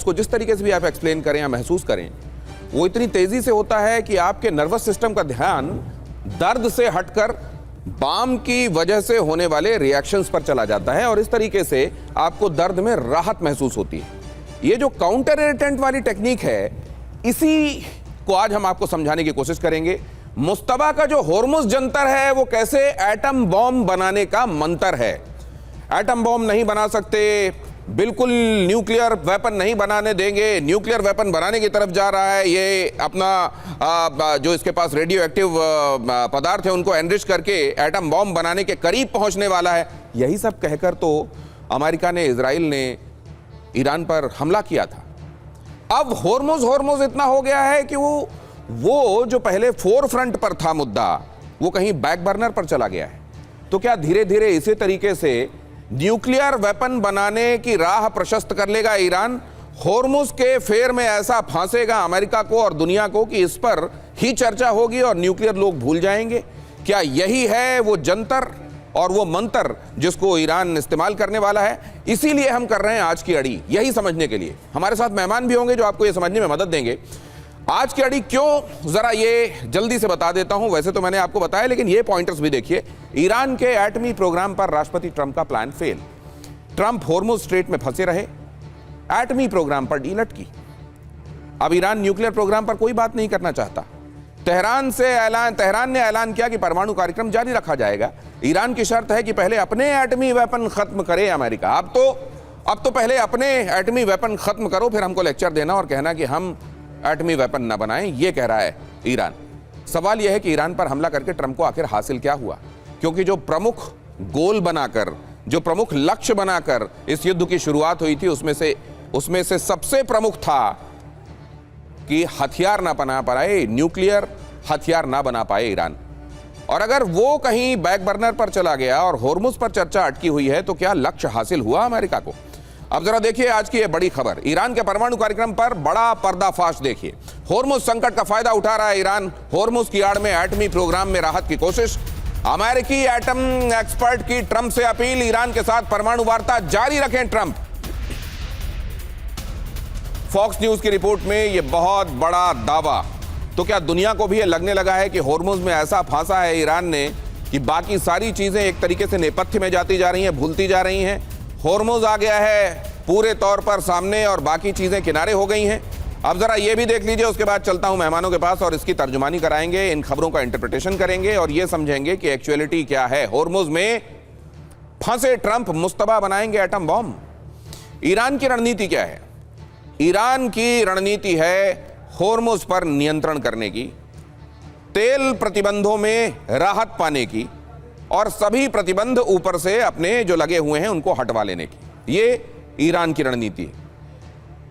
उसको जिस तरीके से भी आप एक्सप्लेन करें या महसूस करें, वो इतनी तेजी से होता है कि आपके नर्वस सिस्टम का ध्यान दर्द से हटकर बाम की वजह से होने वाले रिएक्शंस पर चला जाता है और इस तरीके से आपको दर्द में राहत महसूस होती है। ये जो काउंटर इरिटेंट वाली टेक्निक है, इसी को आज हम आपको समझाने की कोशिश करेंगे। मुस्तबा का जो होर्मुज जंतर है वो कैसे एटम बॉम्ब बनाने का मंत्र है। एटम बॉम्ब नहीं बना सकते, बिल्कुल न्यूक्लियर वेपन नहीं बनाने देंगे, न्यूक्लियर वेपन बनाने की तरफ जा रहा है, ये अपना जो इसके पास रेडियो एक्टिव पदार्थ है उनको एनरिच करके एटम बॉम्ब बनाने के करीब पहुंचने वाला है। यही सब कहकर तो अमेरिका ने, इजराइल ने ईरान पर हमला किया था। अब होर्मुज इतना हो गया है कि वो जो पहले फोर फ्रंट पर था मुद्दा, वो कहीं बैक बर्नर पर चला गया है। तो क्या धीरे धीरे इसी तरीके से न्यूक्लियर वेपन बनाने की राह प्रशस्त कर लेगा ईरान? होर्मुज के फेर में ऐसा फांसेगा अमेरिका को और दुनिया को कि इस पर ही चर्चा होगी और न्यूक्लियर लोग भूल जाएंगे? क्या यही है वो जंतर और वो मंत्र जिसको ईरान इस्तेमाल करने वाला है? इसीलिए हम कर रहे हैं आज की अड़ी, यही समझने के लिए। हमारे साथ मेहमान भी होंगे जो आपको ये समझने में मदद देंगे। आज की अड़ी क्यों, जरा ये जल्दी से बता देता हूं। वैसे तो मैंने आपको बताया, लेकिन ये पॉइंटर्स भी देखिए। ईरान के एटमी प्रोग्राम पर राष्ट्रपति ट्रंप का plan fail. Trump Hormuz strait में फंसे रहे, एटमी प्रोग्राम पर डील की। अब ईरान न्यूक्लियर प्रोग्राम पर कोई बात नहीं करना चाहता। तेहरान ने ऐलान किया कि परमाणु कार्यक्रम जारी रखा जाएगा। ईरान की शर्त है कि पहले अपने एटमी वेपन खत्म करे अमेरिका। अब तो पहले अपने एटमी वेपन खत्म करो, फिर हमको लेक्चर देना और कहना कि हम एटमी वेपन ना बनाएं, ये कह रहा है ईरान। सवाल यह है कि ईरान पर हमला करके ट्रंप को आखिर हासिल क्या हुआ? क्योंकि जो प्रमुख गोल बनाकर, जो प्रमुख लक्ष्य बनाकर इस युद्ध की शुरुआत हुई थी, उसमें से सबसे प्रमुख था कि हथियार ना बना पाए, न्यूक्लियर हथियार ना बना पाए ईरान। और अगर वो कहीं बैक बर्नर पर चला गया और होर्मुज पर चर्चा अटकी हुई है, तो क्या लक्ष्य हासिल हुआ अमेरिका को? अब जरा देखिए आज की ये बड़ी खबर। ईरान के परमाणु कार्यक्रम पर बड़ा पर्दाफाश देखिए। होर्मुज संकट का फायदा उठा रहा है ईरान। होर्मुज की आड़ में एटमी प्रोग्राम में राहत की कोशिश। अमेरिकी एटम एक्सपर्ट की ट्रंप से अपील, ईरान के साथ परमाणु वार्ता जारी रखें ट्रंप। फॉक्स न्यूज की रिपोर्ट में यह बहुत बड़ा दावा। तो क्या दुनिया को भी यह लगने लगा है कि होर्मुज में ऐसा फांसा है ईरान ने कि बाकी सारी चीजें एक तरीके से नेपथ्य में जाती जा रही हैं, भूलती जा रही हैं? होर्मुज आ गया है पूरे तौर पर सामने और बाकी चीजें किनारे हो गई हैं। अब जरा ये भी देख लीजिए, उसके बाद चलता हूं मेहमानों के पास और इसकी तर्जुमानी कराएंगे, इन खबरों का इंटरप्रिटेशन करेंगे और ये समझेंगे कि एक्चुअलिटी क्या है। होर्मुज में फंसे ट्रंप मुस्तबा बनाएंगे एटम बॉम्ब। ईरान की रणनीति क्या है? ईरान की रणनीति है होर्मुज पर नियंत्रण करने की, तेल प्रतिबंधों में राहत पाने की और सभी प्रतिबंध ऊपर से अपने जो लगे हुए हैं उनको हटवा लेने की। ये ईरान की रणनीति है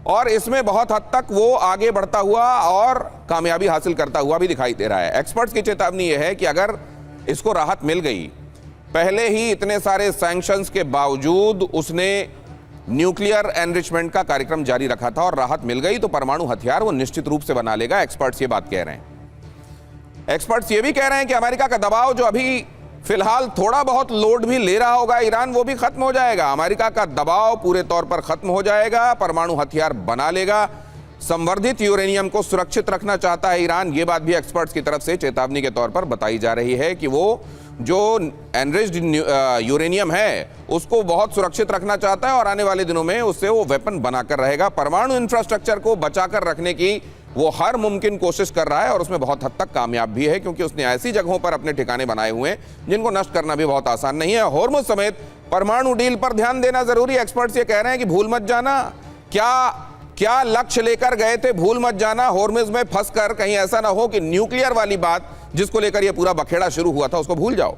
और इसमें बहुत हद तक वो आगे बढ़ता हुआ और कामयाबी हासिल करता हुआ भी दिखाई दे रहा है। एक्सपर्ट्स की चेतावनी यह है कि अगर इसको राहत मिल गई, पहले ही इतने सारे सैंक्शंस के बावजूद उसने न्यूक्लियर एनरिचमेंट का कार्यक्रम जारी रखा था और राहत मिल गई, तो परमाणु हथियार वो निश्चित रूप से बना लेगा। एक्सपर्ट्स ये बात कह रहे हैं। एक्सपर्ट्स ये भी कह रहे हैं कि अमेरिका का दबाव जो अभी फिलहाल थोड़ा बहुत लोड भी ले रहा होगा ईरान, वो भी खत्म हो जाएगा। अमेरिका का दबाव पूरे तौर पर खत्म हो जाएगा, परमाणु हथियार बना लेगा। संवर्धित यूरेनियम को सुरक्षित रखना चाहता है ईरान। ये बात भी एक्सपर्ट्स की तरफ से चेतावनी के तौर पर बताई जा रही है कि वो जो एनरिच्ड यूरेनियम है उसको बहुत सुरक्षित रखना चाहता है और आने वाले दिनों में उससे वो वेपन बनाकर रहेगा। परमाणु इंफ्रास्ट्रक्चर को बचाकर रखने की वो हर मुमकिन कोशिश कर रहा है और उसमें बहुत हद तक कामयाब भी है, क्योंकि उसने ऐसी जगहों पर अपने ठिकाने बनाए हुए हैं जिनको नष्ट करना भी बहुत आसान नहीं है। होर्मुज समेत परमाणु डील पर ध्यान देना जरूरी है। एक्सपर्ट्स ये कह रहे हैं कि भूल मत जाना, क्या लक्ष्य लेकर गए थे, भूल मत जाना। होर्मुज में फंसकर कहीं ऐसा ना हो कि न्यूक्लियर वाली बात जिसको लेकर यह पूरा बखेड़ा शुरू हुआ था उसको भूल जाओ।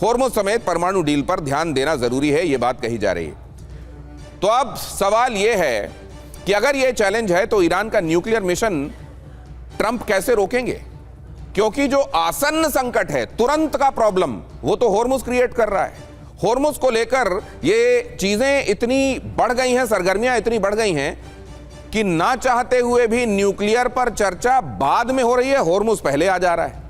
होर्मुज समेत परमाणु डील पर ध्यान देना जरूरी है, यह बात कही जा रही है। तो अब सवाल यह है कि अगर यह चैलेंज है तो ईरान का न्यूक्लियर मिशन ट्रंप कैसे रोकेंगे? क्योंकि जो आसन्न संकट है, तुरंत का प्रॉब्लम, वो तो होर्मुज क्रिएट कर रहा है। होर्मुज को लेकर ये चीजें इतनी बढ़ गई हैं, सरगर्मियां इतनी बढ़ गई हैं कि ना चाहते हुए भी न्यूक्लियर पर चर्चा बाद में हो रही है, होर्मुज पहले आ जा रहा है।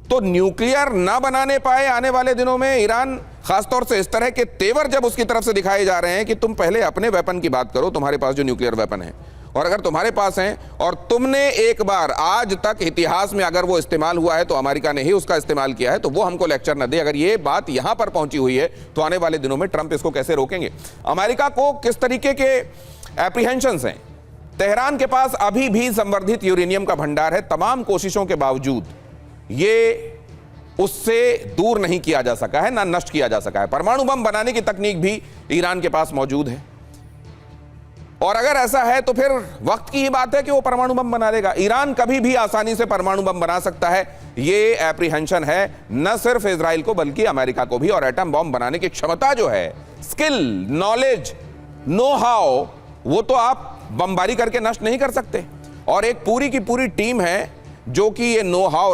तो न्यूक्लियर ना बनाने पाए आने वाले दिनों में ईरान, खासतौर से इस तरह के तेवर जब उसकी तरफ से दिखाए जा रहे हैं कि तुम पहले अपने वेपन की बात करो, तुम्हारे पास जो न्यूक्लियर वेपन है, और अगर तुम्हारे पास हैं और तुमने एक बार आज तक इतिहास में अगर वो इस्तेमाल हुआ है तो अमेरिका ने ही उसका इस्तेमाल किया है, तो वो हमको लेक्चर न दे। अगर ये बात यहां पर पहुंची हुई है तो आने वाले दिनों में ट्रंप इसको कैसे रोकेंगे? अमेरिका को किस तरीके के एप्रीहेंशंस हैं? तेहरान के पास अभी भी संवर्धित यूरेनियम का भंडार है, तमाम कोशिशों के बावजूद ये उससे दूर नहीं किया जा सका है, ना नष्ट किया जा सका है। परमाणु बम बनाने की तकनीक भी ईरान के पास मौजूद है, और अगर ऐसा है तो फिर वक्त की ही बात है कि वो परमाणु बम बना देगा। ईरान कभी भी आसानी से परमाणु बम बना सकता है, ये एप्रीहेंशन है न सिर्फ इजराइल को बल्कि अमेरिका को भी। और एटम बम बनाने की क्षमता जो है, स्किल, नॉलेज, नो हाउ, वो तो आप बमबारी करके नष्ट नहीं कर सकते। और एक पूरी की पूरी टीम है जो कि ये नो हाउ